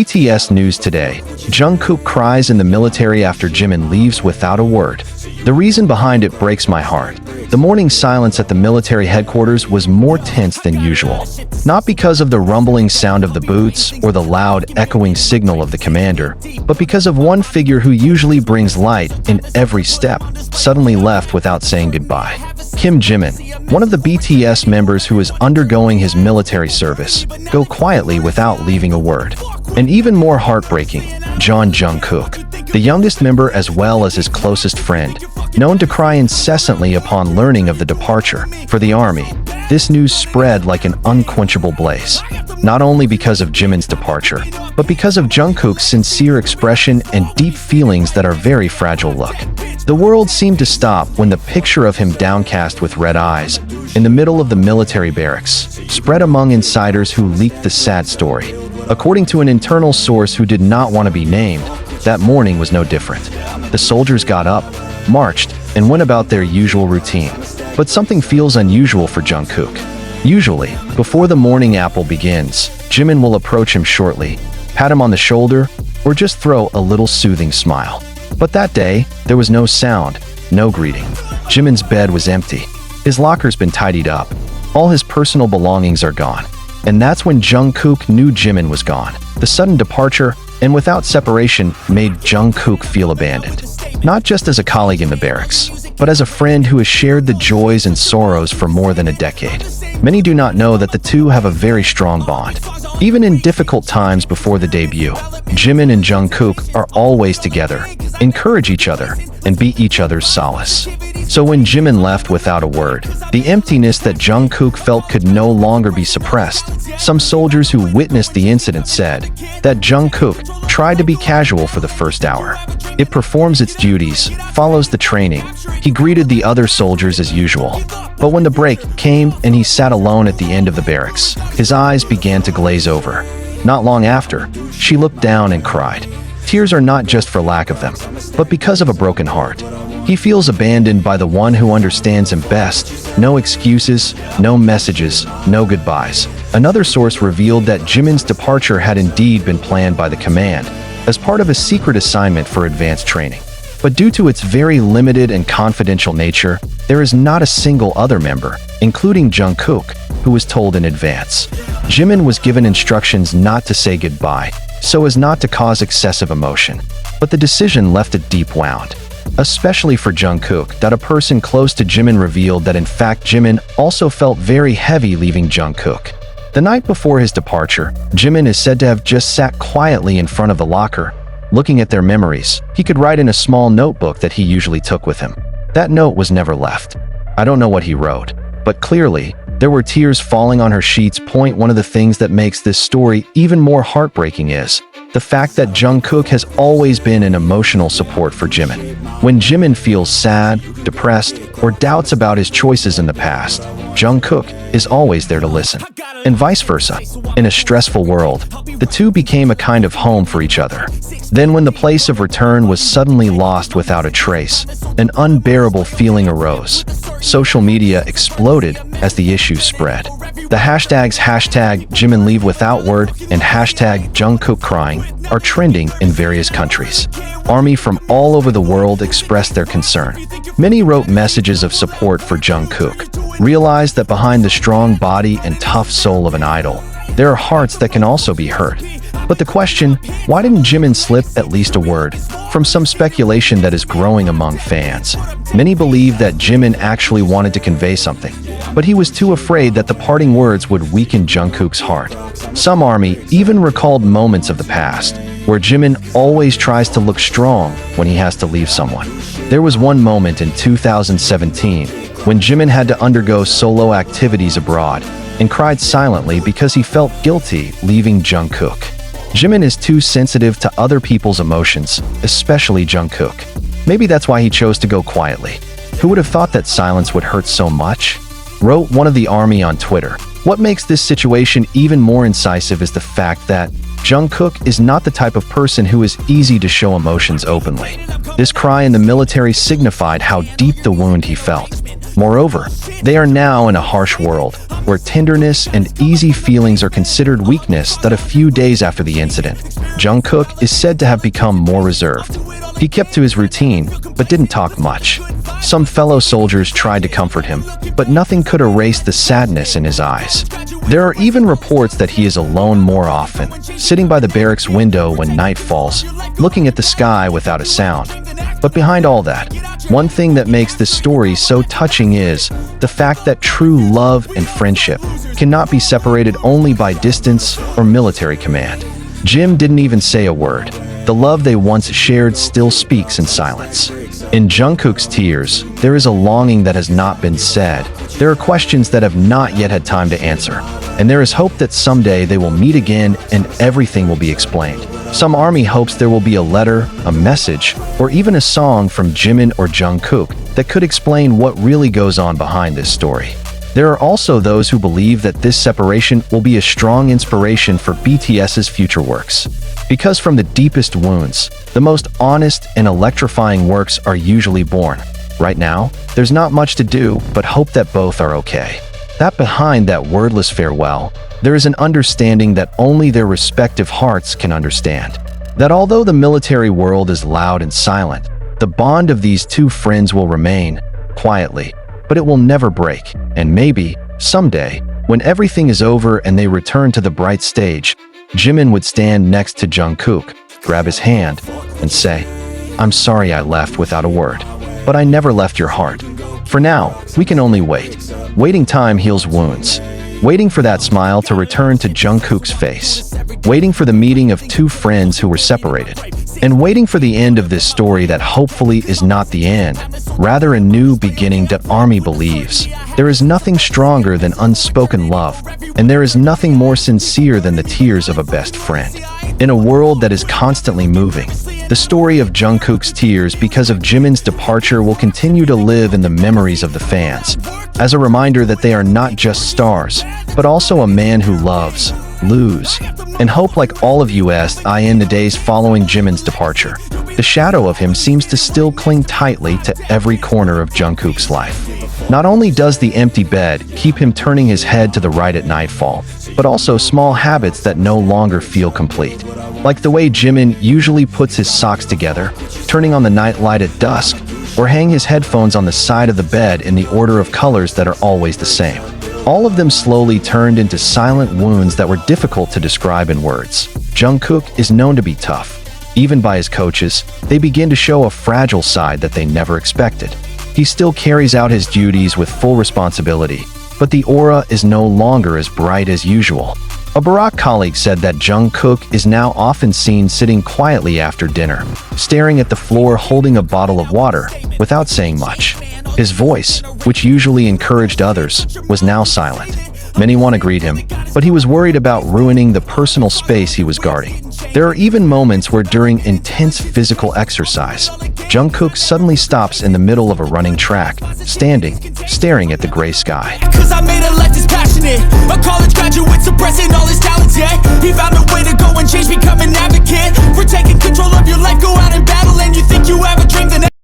BTS news today. Jungkook cries in the military after Jimin leaves without a word. The reason behind it breaks my heart. The morning silence at the military headquarters was more tense than usual. Not because of the rumbling sound of the boots or the loud, echoing signal of the commander, but because of one figure who usually brings light in every step, suddenly left without saying goodbye. Jimin, one of the BTS members who is undergoing his military service, go quietly without leaving a word. And even more heartbreaking, Jungkook, the youngest member as well as his closest friend, known to cry incessantly upon learning of the departure for the army. This news spread like an unquenchable blaze, not only because of Jimin's departure, but because of Jungkook's sincere expression and deep feelings that are very fragile. Look. The world seemed to stop when the picture of him downcast with red eyes, in the middle of the military barracks, spread among insiders who leaked the sad story. According to an internal source who did not want to be named, that morning was no different. The soldiers got up, marched, and went about their usual routine. But something feels unusual for Jungkook. Usually, before the morning apple begins, Jimin will approach him shortly, pat him on the shoulder, or just throw a little soothing smile. But that day, there was no sound, no greeting. Jimin's bed was empty. His locker's been tidied up. All his personal belongings are gone. And that's when Jungkook knew Jimin was gone. The sudden departure, and without separation, made Jungkook feel abandoned. Not just as a colleague in the barracks, but as a friend who has shared the joys and sorrows for more than a decade. Many do not know that the two have a very strong bond. Even in difficult times before the debut, Jimin and Jungkook are always together, encourage each other, and be each other's solace. So when Jimin left without a word, the emptiness that Jungkook felt could no longer be suppressed. Some soldiers who witnessed the incident said that Jungkook tried to be casual for the first hour. It performs its duties, follows the training. He greeted the other soldiers as usual. But when the break came and he sat alone at the end of the barracks, his eyes began to glaze over. Not long after, she looked down and cried. Tears are not just for lack of them, but because of a broken heart. He feels abandoned by the one who understands him best. No excuses, no messages, no goodbyes. Another source revealed that Jimin's departure had indeed been planned by the command, as part of a secret assignment for advanced training. But due to its very limited and confidential nature, there is not a single other member, including Jungkook, who was told in advance. Jimin was given instructions not to say goodbye, so as not to cause excessive emotion. But the decision left a deep wound. Especially for Jungkook, that a person close to Jimin revealed that in fact Jimin also felt very heavy leaving Jungkook. The night before his departure, Jimin is said to have just sat quietly in front of the locker, looking at their memories. He could write in a small notebook that he usually took with him. That note was never left. I don't know what he wrote, but clearly, there were tears falling on her sheets. One of the things that makes this story even more heartbreaking is the fact that Jungkook has always been an emotional support for Jimin. When Jimin feels sad, depressed, or doubts about his choices in the past, Jungkook is always there to listen. And vice versa. In a stressful world, the two became a kind of home for each other. Then when the place of return was suddenly lost without a trace, an unbearable feeling arose. Social media exploded as the issue spread. The hashtags #Jimin leave without word and #Jungkook crying are trending in various countries. Army from all over the world expressed their concern. Many wrote messages of support for Jungkook, realized that behind the strong body and tough soul of an idol, there are hearts that can also be hurt. But the question, why didn't Jimin slip at least a word? From some speculation that is growing among fans. Many believe that Jimin actually wanted to convey something, but he was too afraid that the parting words would weaken Jungkook's heart. Some army even recalled moments of the past, where Jimin always tries to look strong when he has to leave someone. There was one moment in 2017 when Jimin had to undergo solo activities abroad and cried silently because he felt guilty leaving Jungkook. Jimin is too sensitive to other people's emotions, especially Jungkook. Maybe that's why he chose to go quietly. Who would have thought that silence would hurt so much? Wrote one of the army on Twitter. What makes this situation even more incisive is the fact that Jungkook is not the type of person who is easy to show emotions openly. This cry in the military signified how deep the wound he felt. Moreover, they are now in a harsh world, where tenderness and easy feelings are considered weakness. That a few days after the incident, Jungkook is said to have become more reserved. He kept to his routine, but didn't talk much. Some fellow soldiers tried to comfort him, but nothing could erase the sadness in his eyes. There are even reports that he is alone more often, sitting by the barracks window when night falls, looking at the sky without a sound. But behind all that, one thing that makes this story so touching is the fact that true love and friendship cannot be separated only by distance or military command. Jim didn't even say a word. The love they once shared still speaks in silence. In Jungkook's tears, there is a longing that has not been said. There are questions that have not yet had time to answer. And there is hope that someday they will meet again and everything will be explained. Some army hopes there will be a letter, a message, or even a song from Jimin or Jungkook that could explain what really goes on behind this story. There are also those who believe that this separation will be a strong inspiration for BTS's future works. Because from the deepest wounds, the most honest and electrifying works are usually born. Right now, there's not much to do but hope that both are okay. That behind that wordless farewell, there is an understanding that only their respective hearts can understand. That although the military world is loud and silent, the bond of these two friends will remain, quietly, but it will never break. And maybe, someday, when everything is over and they return to the bright stage, Jimin would stand next to Jungkook, grab his hand, and say, "I'm sorry I left without a word, but I never left your heart." For now, we can only wait. Waiting time heals wounds. Waiting for that smile to return to Jungkook's face. Waiting for the meeting of two friends who were separated. And waiting for the end of this story that hopefully is not the end, rather a new beginning that ARMY believes. There is nothing stronger than unspoken love, and there is nothing more sincere than the tears of a best friend. In a world that is constantly moving, the story of Jungkook's tears because of Jimin's departure will continue to live in the memories of the fans, as a reminder that they are not just stars, but also a man who loves, lose, and hope. Like all of us in the days following Jimin's departure, the shadow of him seems to still cling tightly to every corner of Jungkook's life. Not only does the empty bed keep him turning his head to the right at nightfall, but also small habits that no longer feel complete. Like the way Jimin usually puts his socks together, turning on the nightlight at dusk, or hang his headphones on the side of the bed in the order of colors that are always the same. All of them slowly turned into silent wounds that were difficult to describe in words. Jungkook is known to be tough. Even by his coaches, they begin to show a fragile side that they never expected. He still carries out his duties with full responsibility, but the aura is no longer as bright as usual. A Barack colleague said that Jungkook is now often seen sitting quietly after dinner, staring at the floor holding a bottle of water, without saying much. His voice, which usually encouraged others, was now silent. Many want to greet him, but he was worried about ruining the personal space he was guarding. There are even moments where during intense physical exercise, Jungkook suddenly stops in the middle of a running track, standing, staring at the gray sky. Cause I made a life that's passionate. A college graduate suppressing all his talents, yeah. He found a way to go and change, become an advocate for taking control of your life, go out and battle. And you think you have a dream, then